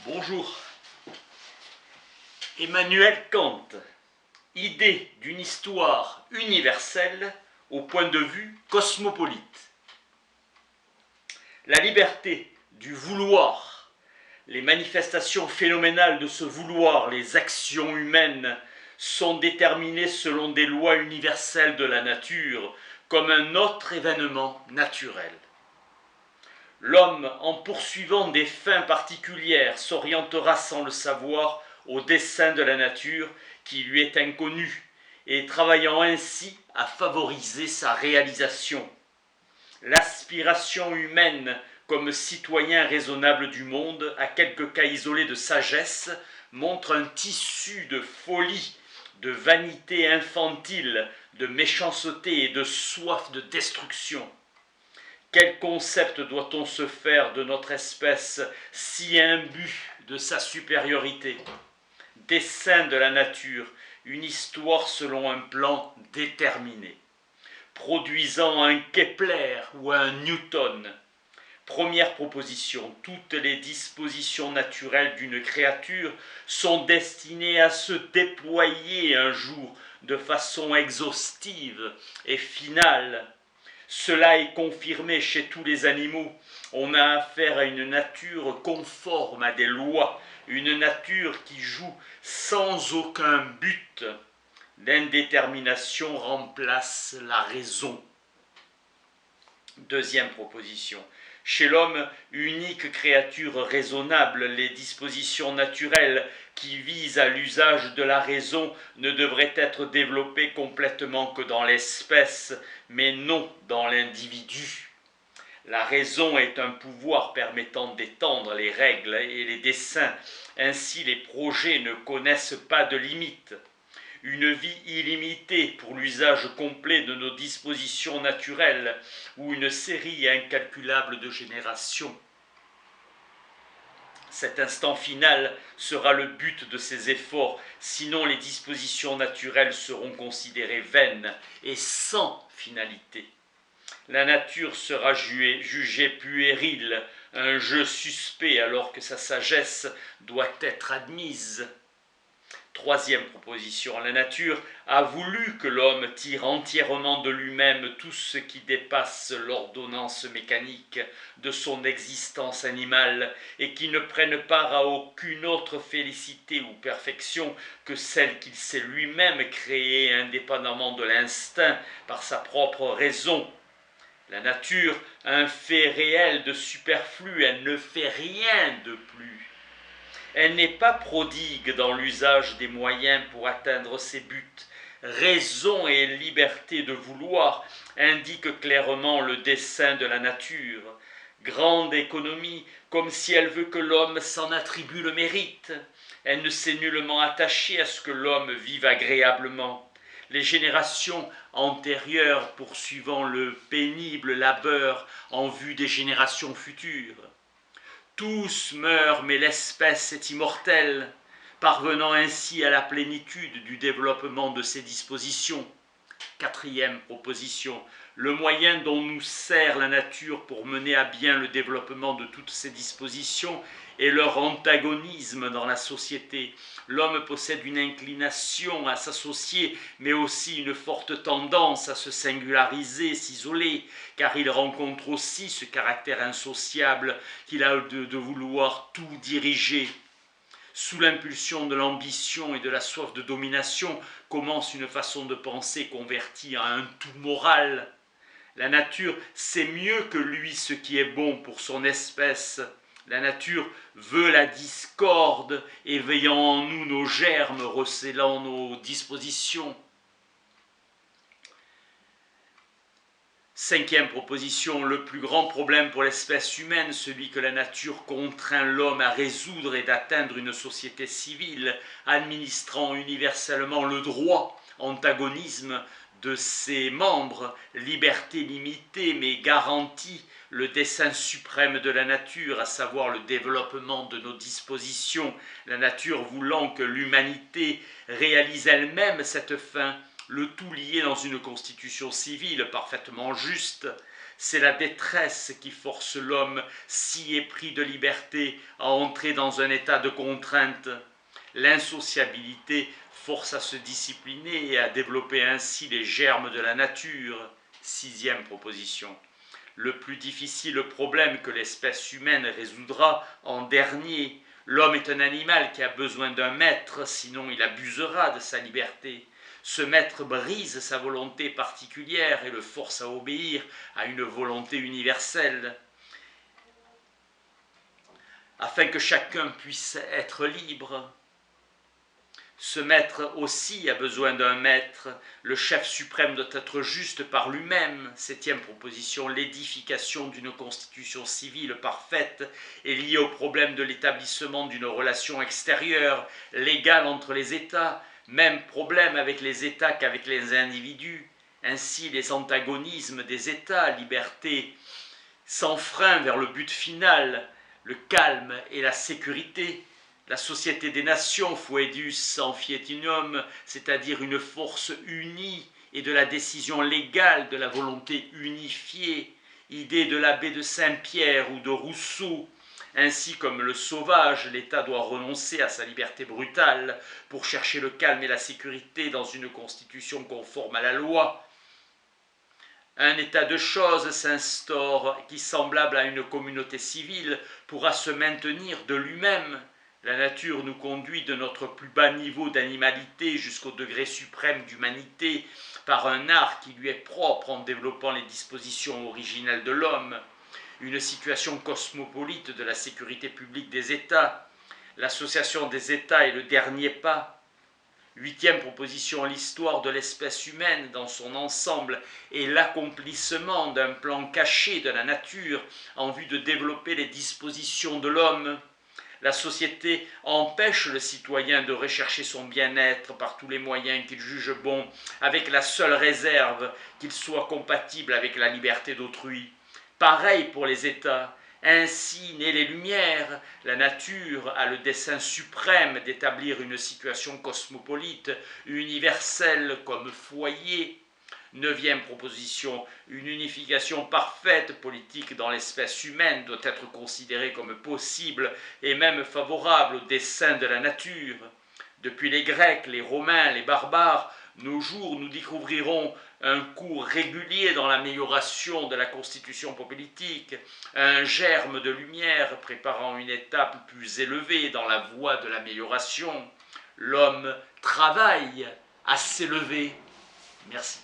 Bonjour. Emmanuel Kant, idée d'une histoire universelle au point de vue cosmopolite. La liberté du vouloir, les manifestations phénoménales de ce vouloir, les actions humaines sont déterminées selon des lois universelles de la nature comme un autre événement naturel. L'homme, en poursuivant des fins particulières, s'orientera sans le savoir au dessein de la nature qui lui est inconnu, et travaillant ainsi à favoriser sa réalisation. L'aspiration humaine comme citoyen raisonnable du monde, à quelques cas isolés de sagesse, montre un tissu de folie, de vanité infantile, de méchanceté et de soif de destruction. Quel concept doit-on se faire de notre espèce si imbue de sa supériorité? Dessein de la nature, une histoire selon un plan déterminé, produisant un Kepler ou un Newton. Première proposition, toutes les dispositions naturelles d'une créature sont destinées à se déployer un jour de façon exhaustive et finale. Cela est confirmé chez tous les animaux. On a affaire à une nature conforme à des lois, une nature qui joue sans aucun but. L'indétermination remplace la raison. Deuxième proposition. Chez l'homme, unique créature raisonnable, les dispositions naturelles qui visent à l'usage de la raison ne devraient être développées complètement que dans l'espèce, mais non dans l'individu. La raison est un pouvoir permettant d'étendre les règles et les desseins, ainsi les projets ne connaissent pas de limites. Une vie illimitée pour l'usage complet de nos dispositions naturelles ou une série incalculable de générations. Cet instant final sera le but de ces efforts, sinon les dispositions naturelles seront considérées vaines et sans finalité. La nature sera jugée puérile, un jeu suspect alors que sa sagesse doit être admise. Troisième proposition, la nature a voulu que l'homme tire entièrement de lui-même tout ce qui dépasse l'ordonnance mécanique de son existence animale et qui ne prenne part à aucune autre félicité ou perfection que celle qu'il s'est lui-même créée indépendamment de l'instinct par sa propre raison. La nature a un fait réel de superflu, elle ne fait rien de plus. Elle n'est pas prodigue dans l'usage des moyens pour atteindre ses buts. Raison et liberté de vouloir indiquent clairement le dessein de la nature. Grande économie, comme si elle veut que l'homme s'en attribue le mérite. Elle ne s'est nullement attachée à ce que l'homme vive agréablement. Les générations antérieures poursuivant le pénible labeur en vue des générations futures. Tous meurent, mais l'espèce est immortelle, parvenant ainsi à la plénitude du développement de ses dispositions. Quatrième proposition, le moyen dont nous sert la nature pour mener à bien le développement de toutes ces dispositions est leur antagonisme dans la société. L'homme possède une inclination à s'associer, mais aussi une forte tendance à se singulariser, s'isoler, car il rencontre aussi ce caractère insociable qu'il a de vouloir tout diriger. Sous l'impulsion de l'ambition et de la soif de domination commence une façon de penser convertie en un tout moral. La nature sait mieux que lui ce qui est bon pour son espèce. La nature veut la discorde, éveillant en nous nos germes, recélant nos dispositions. Cinquième proposition, le plus grand problème pour l'espèce humaine, celui que la nature contraint l'homme à résoudre est d'atteindre une société civile, administrant universellement le droit, antagonisme de ses membres, liberté limitée mais garantie, le dessein suprême de la nature, à savoir le développement de nos dispositions, la nature voulant que l'humanité réalise elle-même cette fin. le tout lié dans une constitution civile parfaitement juste. C'est la détresse qui force l'homme, si épris de liberté, à entrer dans un état de contrainte. L'insociabilité force à se discipliner et à développer ainsi les germes de la nature. 6e proposition. Le plus difficile problème que l'espèce humaine résoudra en dernier. L'homme est un animal qui a besoin d'un maître, sinon il abusera de sa liberté. Ce maître brise sa volonté particulière et le force à obéir à une volonté universelle. Afin que chacun puisse être libre. Ce maître aussi a besoin d'un maître. Le chef suprême doit être juste par lui-même. 7e proposition, l'édification d'une constitution civile parfaite est liée au problème de l'établissement d'une relation extérieure, légale entre les États. Même problème avec les États qu'avec les individus. Ainsi, les antagonismes des États, liberté sans frein vers le but final, le calme et la sécurité. La société des nations, foedus amphietinum, c'est-à-dire une force unie et de la décision légale de la volonté unifiée, idée de l'abbé de Saint-Pierre ou de Rousseau. Ainsi comme le sauvage, l'État doit renoncer à sa liberté brutale pour chercher le calme et la sécurité dans une constitution conforme à la loi. Un état de choses s'instaure qui, semblable à une communauté civile, pourra se maintenir de lui-même. La nature nous conduit de notre plus bas niveau d'animalité jusqu'au degré suprême d'humanité par un art qui lui est propre en développant les dispositions originelles de l'homme. Une situation cosmopolite de la sécurité publique des États. L'association des États est le dernier pas. 8e proposition, l'histoire de l'espèce humaine dans son ensemble est l'accomplissement d'un plan caché de la nature en vue de développer les dispositions de l'homme. La société empêche le citoyen de rechercher son bien-être par tous les moyens qu'il juge bons, avec la seule réserve qu'il soit compatible avec la liberté d'autrui. Pareil pour les États. Ainsi nées les Lumières, la nature a le dessein suprême d'établir une situation cosmopolite, universelle comme foyer. 9e proposition, une unification parfaite politique dans l'espèce humaine doit être considérée comme possible et même favorable au dessein de la nature. Depuis les Grecs, les Romains, les barbares, nos jours nous découvrirons un cours régulier dans l'amélioration de la constitution politique, un germe de lumière préparant une étape plus élevée dans la voie de l'amélioration. L'homme travaille à s'élever. Merci.